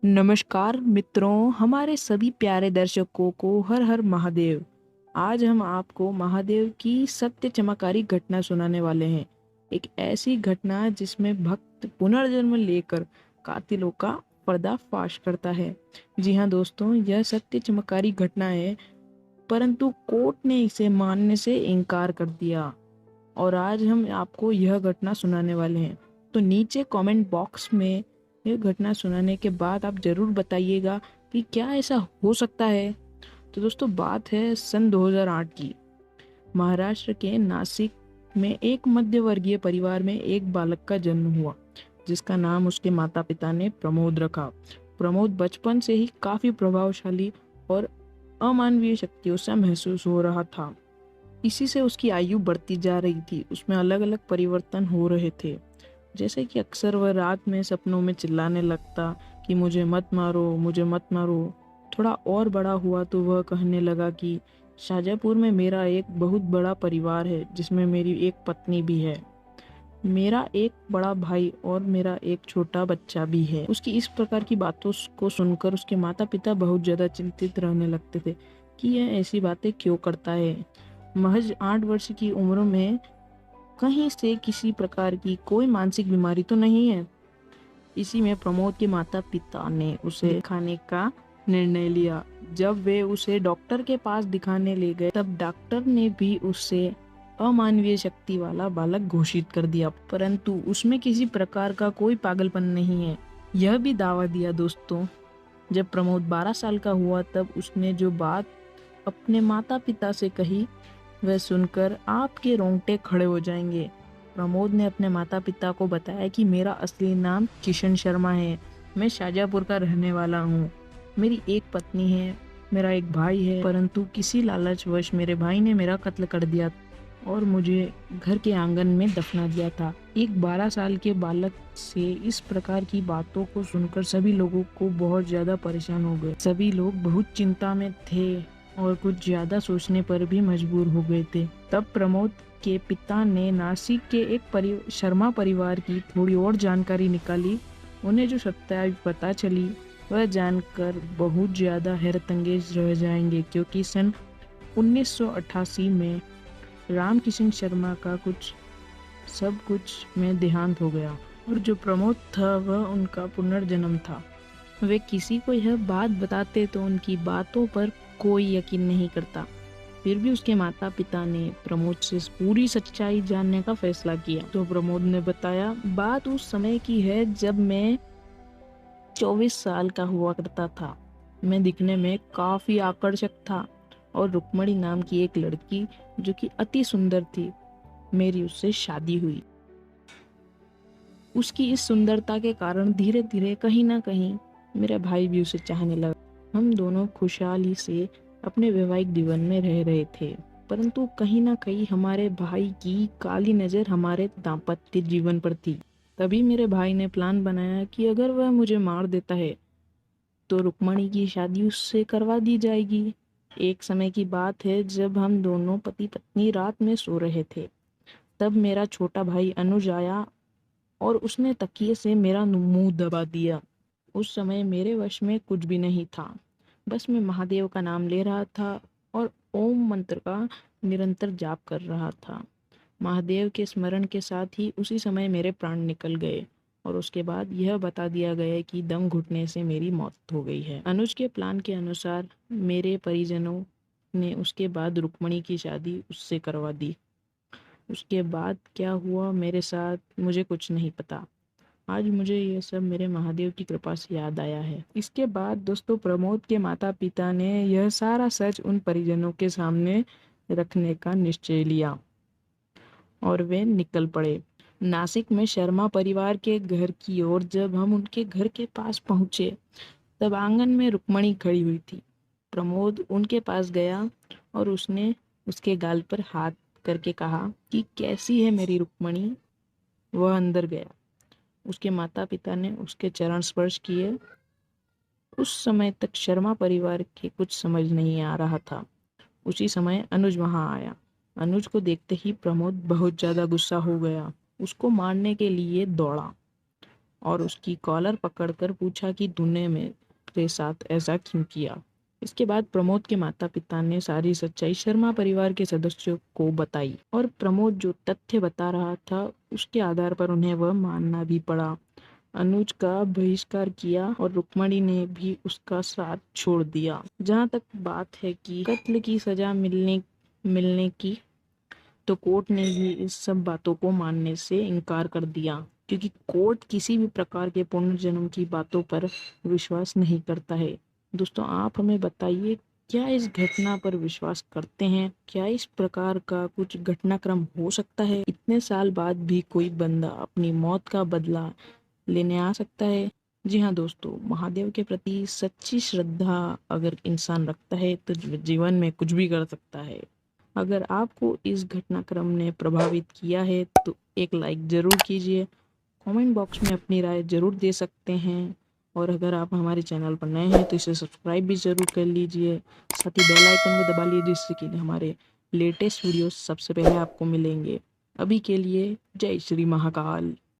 नमस्कार मित्रों, हमारे सभी प्यारे दर्शकों को हर हर महादेव। आज हम आपको महादेव की सत्य चमत्कारी घटना सुनाने वाले हैं। एक ऐसी घटना जिसमें भक्त पुनर्जन्म लेकर कातिलों का पर्दाफाश करता है। जी हाँ दोस्तों, यह सत्य चमत्कारी घटना है, परंतु कोर्ट ने इसे मानने से इनकार कर दिया और आज हम आपको यह घटना सुनाने वाले हैं। तो नीचे कमेंट बॉक्स में यह घटना सुनाने के बाद आप जरूर बताइएगा कि क्या ऐसा हो सकता है। तो दोस्तों, बात है सन 2008 की। महाराष्ट्र के नासिक में एक मध्यवर्गीय परिवार में एक बालक का जन्म हुआ, जिसका नाम उसके माता पिता ने प्रमोद रखा। प्रमोद बचपन से ही काफी प्रभावशाली और अमानवीय शक्तियों से महसूस हो रहा था। इसी से उसकी आयु बढ़ती जा रही थी। उसमें अलग अलग परिवर्तन हो रहे थे, जैसे कि अक्सर वह रात में सपनों में चिल्लाने लगता कि मुझे मत मारो, मुझे मत मारो। थोड़ा और बड़ा हुआ तो वह कहने लगा कि शाजापुर में मेरा एक बहुत बड़ा परिवार है, जिसमें मेरी एक पत्नी भी है, मेरा एक बड़ा भाई और मेरा एक छोटा बच्चा भी है। उसकी इस प्रकार की बातों को सुनकर उसके माता पिता बहुत ज्यादा चिंतित रहने लगते थे कि यह ऐसी बातें क्यों करता है। महज 8 वर्ष की उम्र में कहीं से किसी प्रकार की कोई मानसिक बीमारी तो नहीं है। इसी में प्रमोद के माता पिता ने उसे दिखाने का निर्णय लिया। जब वे उसे डॉक्टर के पास दिखाने ले गए, तब डॉक्टर ने भी उसे अमानवीय शक्ति वाला बालक घोषित कर दिया, परंतु उसमें किसी प्रकार का कोई पागलपन नहीं है, यह भी दावा दिया। दोस्तों, जब प्रमोद 12 साल का हुआ, तब उसने जो बात अपने माता पिता से कही, वह सुनकर आपके रोंगटे खड़े हो जाएंगे। प्रमोद ने अपने माता पिता को बताया कि मेरा असली नाम किशन शर्मा है, मैं शाजापुर का रहने वाला हूँ, मेरी एक पत्नी है, मेरा एक भाई है, परंतु किसी लालचवश मेरे भाई ने मेरा कत्ल कर दिया और मुझे घर के आंगन में दफना दिया था। एक 12 साल के बालक से इस प्रकार की बातों को सुनकर सभी लोगों को बहुत ज्यादा परेशान हो गए। सभी लोग बहुत चिंता में थे और कुछ ज्यादा सोचने पर भी मजबूर हो गए थे। तब प्रमोद के पिता ने नासिक के एक शर्मा परिवार की थोड़ी और जानकारी निकाली। उन्हें जो सत्याई पता चली, वह जानकर बहुत ज्यादा हैरतअंगेज रह जाएंगे, क्योंकि सन 1988 में राम किशन शर्मा का सब कुछ में देहांत हो गया और जो प्रमोद था वह उनका पुनर्जन्म था। वे किसी को यह बात बताते तो उनकी बातों पर कोई यकीन नहीं करता। फिर भी उसके माता पिता ने प्रमोद से पूरी सच्चाई जानने का फैसला किया। तो प्रमोद ने बताया, बात उस समय की है जब मैं 24 साल का हुआ करता था। मैं दिखने में काफी आकर्षक था और रुक्मणी नाम की एक लड़की, जो कि अति सुंदर थी, मेरी उससे शादी हुई। उसकी इस सुंदरता के कारण धीरे धीरे कहीं ना कहीं मेरा भाई भी उसे चाहने लगा। हम दोनों खुशहाली से अपने वैवाहिक जीवन में रह रहे थे, परंतु कहीं ना कहीं हमारे भाई की काली नजर हमारे दाम्पत्य जीवन पर थी। तभी मेरे भाई ने प्लान बनाया कि अगर वह मुझे मार देता है तो रुक्मणी की शादी उससे करवा दी जाएगी। एक समय की बात है, जब हम दोनों पति पत्नी रात में सो रहे थे, तब मेरा छोटा भाई अनुज आया और उसने तकिए से मेरा मुंह दबा दिया। उस समय मेरे वश में कुछ भी नहीं था, बस मैं महादेव का नाम ले रहा था और ओम मंत्र का निरंतर जाप कर रहा था। महादेव के स्मरण के साथ ही उसी समय मेरे प्राण निकल गए और उसके बाद यह बता दिया गया कि दम घुटने से मेरी मौत हो गई है। अनुज के प्लान के अनुसार मेरे परिजनों ने उसके बाद रुक्मणी की शादी उससे करवा दी। उसके बाद क्या हुआ मेरे साथ, मुझे कुछ नहीं पता। आज मुझे यह सब मेरे महादेव की कृपा से याद आया है। इसके बाद दोस्तों, प्रमोद के माता पिता ने यह सारा सच उन परिजनों के सामने रखने का निश्चय लिया और वे निकल पड़े नासिक में शर्मा परिवार के घर की ओर। जब हम उनके घर के पास पहुंचे, तब आंगन में रुक्मणी खड़ी हुई थी। प्रमोद उनके पास गया और उसने उसके गाल पर हाथ करके कहा कि कैसी है मेरी रुक्मणी। वह अंदर गया। उसके माता पिता ने उसके चरण स्पर्श किए। उस समय तक शर्मा परिवार के कुछ समझ नहीं आ रहा था। उसी समय अनुज वहां आया। अनुज को देखते ही प्रमोद बहुत ज्यादा गुस्सा हो गया, उसको मारने के लिए दौड़ा। और उसकी कॉलर पकड़कर पूछा कि तूने मेरे साथ ऐसा क्यों किया। इसके बाद प्रमोद के माता पिता ने सारी सच्चाई शर्मा परिवार के सदस्यों को बताई और प्रमोद जो तथ्य बता रहा था उसके आधार पर उन्हें वह मानना भी पड़ा। अनुज का बहिष्कार किया और रुक्मणी ने भी उसका साथ छोड़ दिया। जहाँ तक बात है कि कत्ल की सजा मिलने की, तो कोर्ट ने भी इस सब बातों को मानने से इनकार कर दिया, क्योंकि कोर्ट किसी भी प्रकार के पुनर्जन्म की बातों पर विश्वास नहीं करता है। दोस्तों, आप हमें बताइए, क्या इस घटना पर विश्वास करते हैं? क्या इस प्रकार का कुछ घटनाक्रम हो सकता है? इतने साल बाद भी कोई बंदा अपनी मौत का बदला लेने आ सकता है? जी हाँ दोस्तों, महादेव के प्रति सच्ची श्रद्धा अगर इंसान रखता है तो जीवन में कुछ भी कर सकता है। अगर आपको इस घटनाक्रम ने प्रभावित किया है तो एक लाइक ज़रूर कीजिए, कमेंट बॉक्स में अपनी राय ज़रूर दे सकते हैं, और अगर आप हमारे चैनल पर नए हैं तो इसे सब्सक्राइब भी ज़रूर कर लीजिए। साथ ही बेल आइकन को दबा लीजिए, जिससे कि हमारे लेटेस्ट वीडियोस सबसे पहले आपको मिलेंगे। अभी के लिए जय श्री महाकाल।